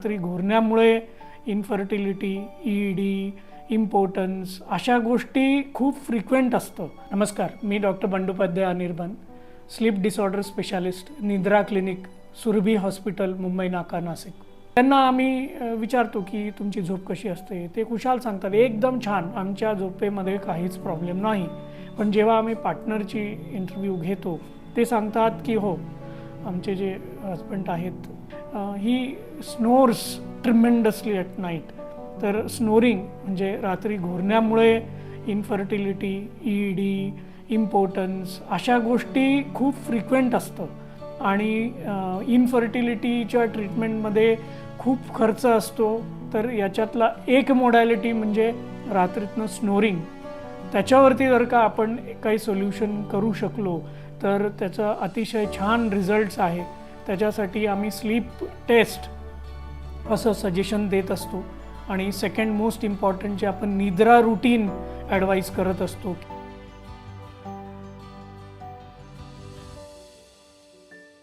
तरी घोरण्यामुळे infertility, ED, importance अशा गोष्टी खूप फ्रिक्वेंट असतं. नमस्कार, मी doctor Bandopadhyay Anirban, sleep disorder specialist, Nidra clinic, Surabhi hospital, Mumbai Naka, Nashik. त्यांना आम्ही विचारतो की तुमची झोप कशी असते. ते खुशाल सांगतात एकदम छान, आमच्या झोपेमध्ये काहीच प्रॉब्लेम नाही. पण जेव्हा आम्ही पार्टनरची इंटरव्ह्यू घेतो ते सांगतात की हो, आमचे जे हजबंड आहेत ही स्नोर्स ट्रिमेंडसली ॲट नाईट. तर स्नोरिंग म्हणजे रात्री घोरण्यामुळे इन्फर्टिलिटी, ईडी, इम्पोर्टन्स अशा गोष्टी खूप फ्रिक्वेंट असतं. आणि इन्फर्टिलिटीच्या ट्रीटमेंटमध्ये खूप खर्च असतो. तर याच्यातला एक मोडॅलिटी म्हणजे रात्रीतनं स्नोरिंग. त्याच्यावरती जर का आपण काही सोल्युशन करू शकलो तर त्याचा अतिशय छान रिझल्ट्स आहे. त्याच्यासाठी आम्ही स्लीप टेस्ट असं सजेशन देत असतो. आणि सेकंड मोस्ट इम्पॉर्टंट जे आपण निद्रा रुटीन ॲडवाईज करत असतो.